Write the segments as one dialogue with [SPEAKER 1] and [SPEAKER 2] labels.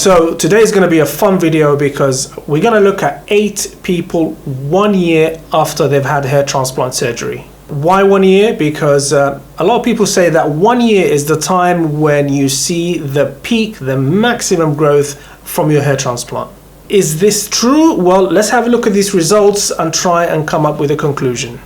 [SPEAKER 1] So today is going to be a fun video because we're going to look at 8 people 1 year after they've had hair transplant surgery. Why 1 year? Because a lot of people say that 1 year is the time when you see the peak, the maximum growth from your hair transplant. Is this true? Well, let's have a look at these results and try and come up with a conclusion.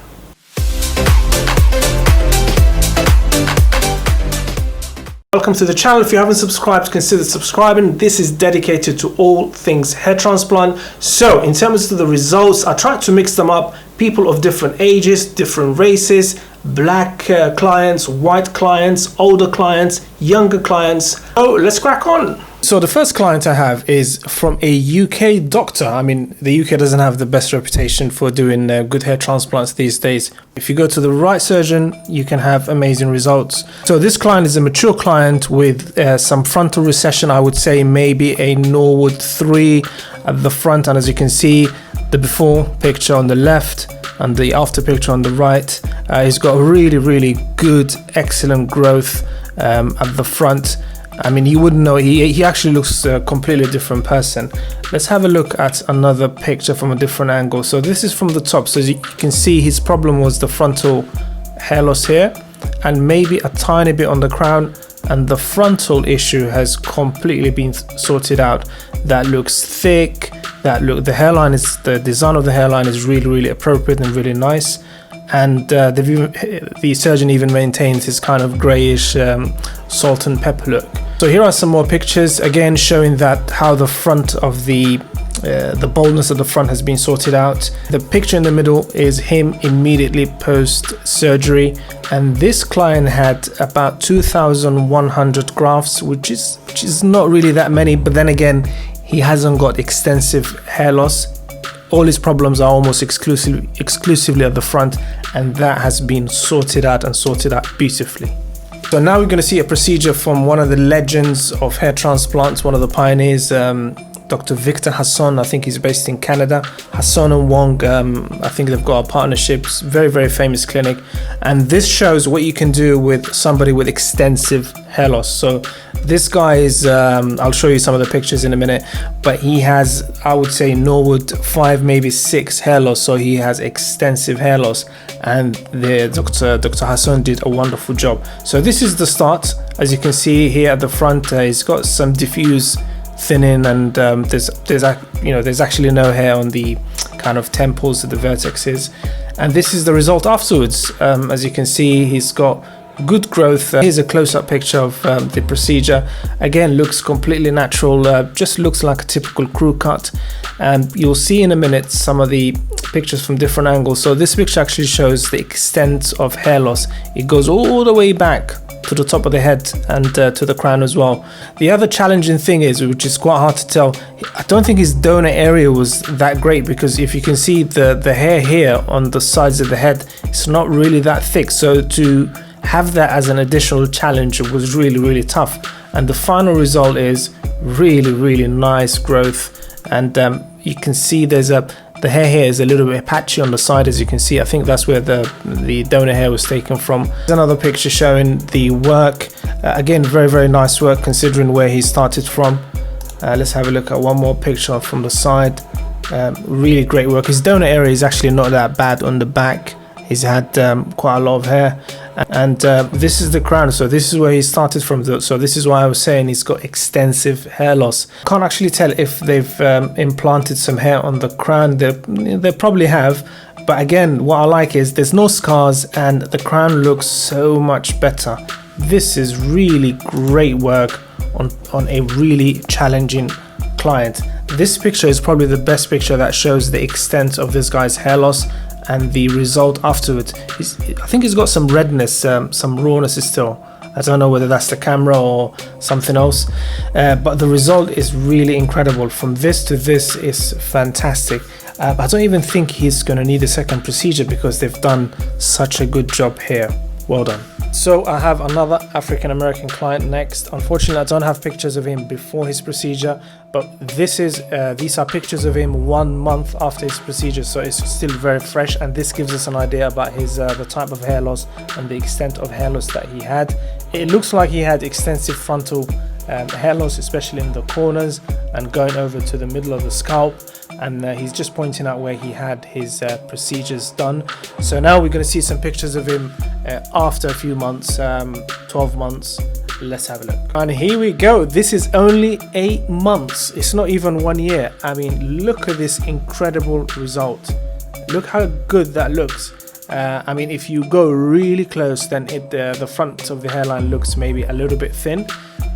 [SPEAKER 1] Welcome to the channel. If you haven't subscribed, consider subscribing. This is dedicated to all things hair transplant. So in terms of the results, I tried to mix them up. People of different ages, different races, black clients, white clients, older clients, younger clients. So let's crack on. So the first client I have is from a UK doctor. I mean, the UK doesn't have the best reputation for doing good hair transplants these days. If you go to the right surgeon, you can have amazing results. So this client is a mature client with some frontal recession. I would say maybe a Norwood 3 at the front. And as you can see, the before picture on the left and the after picture on the right, he's got really good, excellent growth at the front. I mean, you wouldn't know, he actually looks a completely different person. Let's have a look at another picture from a different angle. So this is from the top. So as you can see, his problem was the frontal hair loss here and maybe a tiny bit on the crown, and the frontal issue has completely been sorted out. That looks thick, the hairline is, the design of the hairline is really appropriate and really nice. And the surgeon even maintains his kind of grayish salt and pepper look. So here are some more pictures, again showing that how the front of the baldness of the front has been sorted out. The picture in the middle is him immediately post surgery, and this client had about 2,100 grafts, which is not really that many, but then again, he hasn't got extensive hair loss. All his problems are almost exclusively at the front, and that has been sorted out beautifully. So now we're going to see a procedure from one of the legends of hair transplants, one of the pioneers, Dr. Victor Hasson. I think he's based in Canada. Hasson and Wong, I think they've got a partnership, very famous clinic. And this shows what you can do with somebody with extensive hair loss. So this guy is, I'll show you some of the pictures in a minute, but he has, I would say, Norwood 5, maybe 6 hair loss. So he has extensive hair loss, and the Dr. Hasson did a wonderful job. So this is the start. As you can see here at the front, he's got some diffuse thinning, and there's actually no hair on the kind of temples at the vertexes. And this is the result afterwards. As you can see, he's got good growth. Here's a close-up picture of the procedure. Again, looks completely natural, just looks like a typical crew cut. And you'll see in a minute some of the pictures from different angles. So this picture actually shows the extent of hair loss. It goes all the way back to the top of the head and to the crown as well. The other challenging thing is, which is quite hard to tell, I don't think his donor area was that great, because if you can see the hair here on the sides of the head, it's not really that thick. So to have that as an additional challenge was really tough. And the final result is really nice growth. And you can see the hair here is a little bit patchy on the side, as you can see. I think that's where the donor hair was taken from. There's another picture showing the work. Again, very nice work considering where he started from. Let's have a look at one more picture from the side. Really great work. His donor area is actually not that bad on the back. He's had quite a lot of hair, and this is the crown. So this is where he started from. So this is why I was saying he's got extensive hair loss. Can't actually tell if they've implanted some hair on the crown. They probably have, but again, what I like is there's no scars and the crown looks so much better. This is really great work on a really challenging client. This picture is probably the best picture that shows the extent of this guy's hair loss and the result afterwards. I think he's got some redness, some rawness still. I don't know whether that's the camera or something else, but the result is really incredible. From this to this is fantastic. I don't even think he's going to need a second procedure because they've done such a good job here. Well done. So I have another African American client next. Unfortunately, I don't have pictures of him before his procedure, but these are pictures of him 1 month after his procedure, so it's still very fresh, and this gives us an idea about his the type of hair loss and the extent of hair loss that he had. It looks like he had extensive frontal hair loss, especially in the corners and going over to the middle of the scalp. And he's just pointing out where he had his procedures done. So now we're going to see some pictures of him after a few months, 12 months. Let's have a look. And here we go. This is only 8 months. It's not even 1 year. I mean, look at this incredible result. Look how good that looks. I mean, if you go really close, then the front of the hairline looks maybe a little bit thin,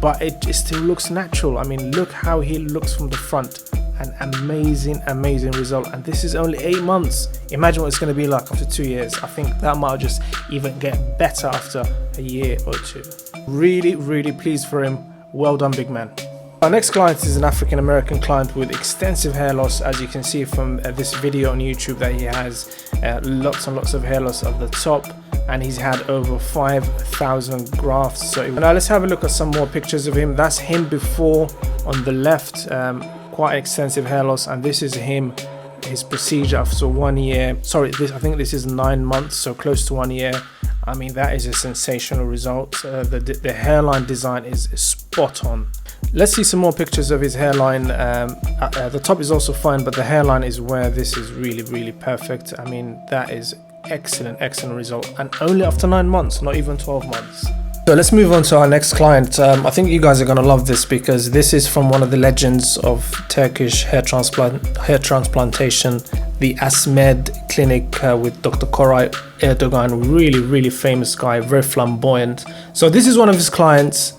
[SPEAKER 1] but it still looks natural. I mean, look how he looks from the front. An amazing result, and this is only 8 months. Imagine what it's going to be like after 2 years. I think that might just even get better after a year or two. Really pleased for him. Well done, big man. Our next client is an African American client with extensive hair loss, as you can see from this video on YouTube, that he has lots and lots of hair loss at the top, and he's had over 5,000 grafts. So now let's have a look at some more pictures of him. That's him before on the left. Quite extensive hair loss, and this is him, his procedure after 1 year. Sorry, I think this is 9 months, so close to 1 year. I mean, that is a sensational result. The hairline design is spot on. Let's see some more pictures of his hairline. The top is also fine, but the hairline is where this is really perfect. I mean, that is excellent result, and only after 9 months, not even 12 months. So let's move on to our next client. I think you guys are going to love this, because this is from one of the legends of Turkish hair transplantation, the Asmed Clinic with Dr. Koray Erdogan. Really famous guy, very flamboyant. So this is one of his clients,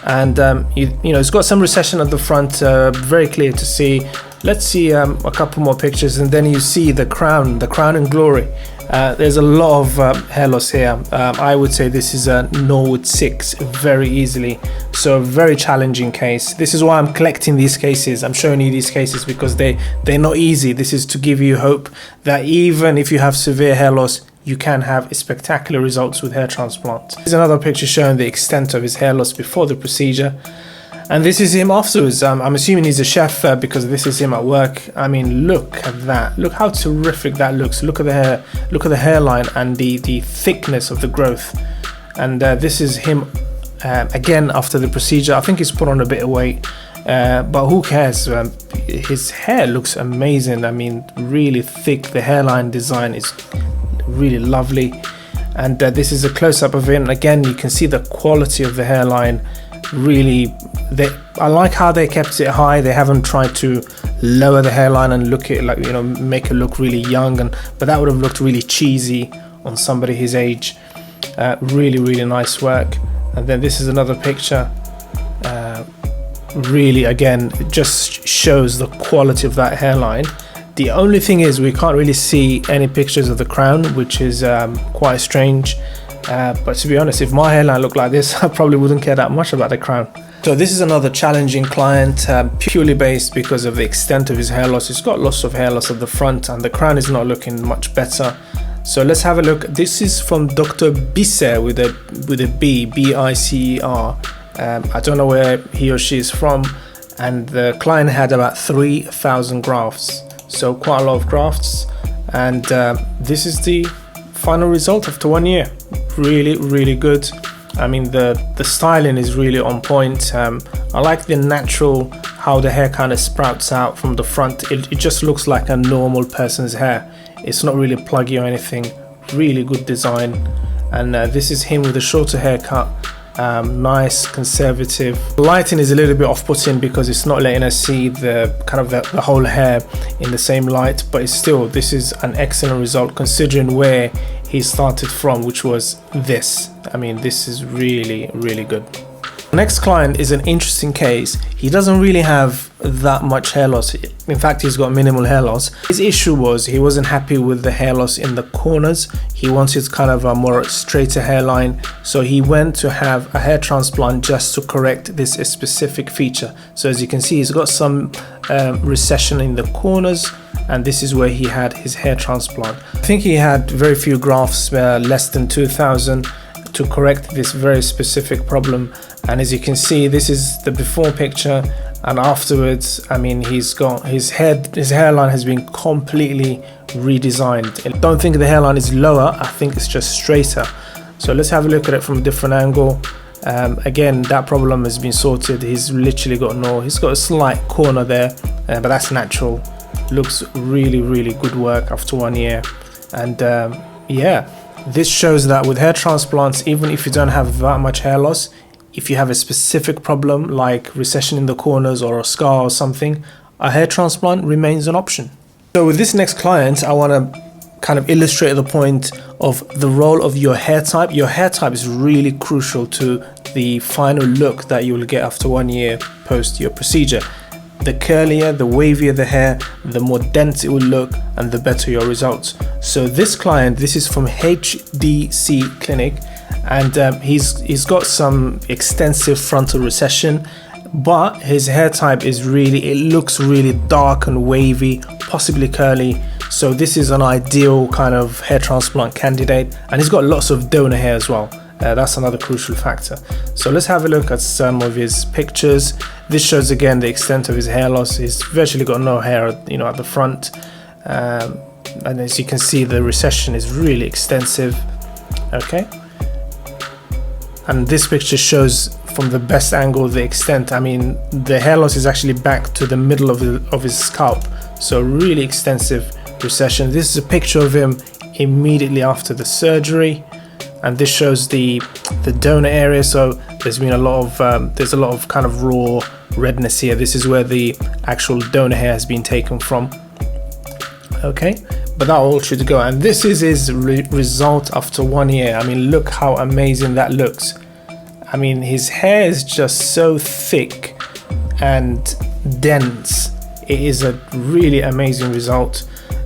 [SPEAKER 1] and you know, it's got some recession at the front, very clear to see. Let's see a couple more pictures, and then you see the crown in glory. There's a lot of hair loss here. I would say this is a Norwood 6 very easily. So a very challenging case. This is why I'm collecting these cases. I'm showing you these cases because they're not easy. This is to give you hope that even if you have severe hair loss, you can have spectacular results with hair transplant. Here's another picture showing the extent of his hair loss before the procedure. And this is him afterwards. I'm assuming he's a chef because this is him at work. I mean, look at that. Look how terrific that looks. Look at the hair. Look at the hairline and the thickness of the growth. And this is him again after the procedure. I think he's put on a bit of weight, but who cares? His hair looks amazing. I mean, really thick. The hairline design is really lovely. And this is a close-up of him. Again, you can see the quality of the hairline. Really, I like how they kept it high. They haven't tried to lower the hairline and look it like, you know, make it look really young, but that would have looked really cheesy on somebody his age. Really nice work. And then this is another picture. Really, again, it just shows the quality of that hairline. The only thing is we can't really see any pictures of the crown, which is quite strange. But to be honest, if my hairline looked like this, I probably wouldn't care that much about the crown. So this is another challenging client, purely based because of the extent of his hair loss. He's got lots of hair loss at the front, and the crown is not looking much better. So let's have a look. This is from Dr. Bicer with a B, B-I-C-E-R. I don't know where he or she is from, and the client had about 3,000 grafts. So quite a lot of grafts, and this is the final result after 1 year. Really good. I mean, the styling is really on point. I like the natural, how the hair kind of sprouts out from the front. It just looks like a normal person's hair. It's not really pluggy or anything. Really good design. And this is him with a shorter haircut. Nice, conservative. The lighting is a little bit off-putting because it's not letting us see the kind of the whole hair in the same light, but it's still, this is an excellent result considering where he started from, which was this. I mean, this is really good. Next client is an interesting case. He doesn't really have that much hair loss. In fact, he's got minimal hair loss. His issue was he wasn't happy with the hair loss in the corners. He wanted kind of a more straighter hairline. So he went to have a hair transplant just to correct this specific feature. So as you can see, he's got some recession in the corners, and this is where he had his hair transplant. I think he had very few grafts, less than 2,000, to correct this very specific problem. And as you can see, this is the before picture, and afterwards, I mean, he's got his hairline has been completely redesigned. I don't think the hairline is lower, I think it's just straighter. So let's have a look at it from a different angle. Again, that problem has been sorted. He's got a slight corner there, but that's natural. Looks really good work after 1 year. And yeah, this shows that with hair transplants, even if you don't have that much hair loss, if you have a specific problem like recession in the corners or a scar or something, a hair transplant remains an option. So with this next client, I want to kind of illustrate the point of the role of your hair type. Your hair type is really crucial to the final look that you will get after 1 year post your procedure. The curlier, the wavier the hair, the more dense it will look and the better your results. So this client, this is from HDC Clinic, and he's got some extensive frontal recession, but his hair type is it looks really dark and wavy, possibly curly. So this is an ideal kind of hair transplant candidate, and he's got lots of donor hair as well. That's another crucial factor. So let's have a look at some of his pictures. This shows again the extent of his hair loss. He's virtually got no hair, at the front, and as you can see, the recession is really extensive. Okay, and this picture shows from the best angle the extent. I mean, the hair loss is actually back to the middle of his scalp, so really extensive recession. This is a picture of him immediately after the surgery, and this shows the donor area. So there's a lot of kind of raw redness here. This is where the actual donor hair has been taken from. Okay, but that all should go, and this is his result after 1 year. I mean, look how amazing that looks. I mean, his hair is just so thick and dense. It is a really amazing result.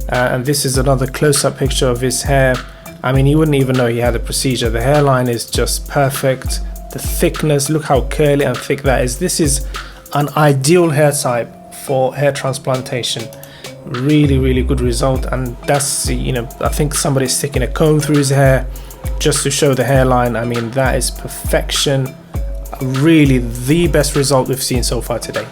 [SPEAKER 1] And this is another close-up picture of his hair. I mean, you wouldn't even know he had a procedure. The hairline is just perfect. The thickness, look how curly and thick that is. This is an ideal hair type for hair transplantation. Really good result. And that's, I think somebody's sticking a comb through his hair just to show the hairline. I mean, that is perfection. Really the best result we've seen so far today.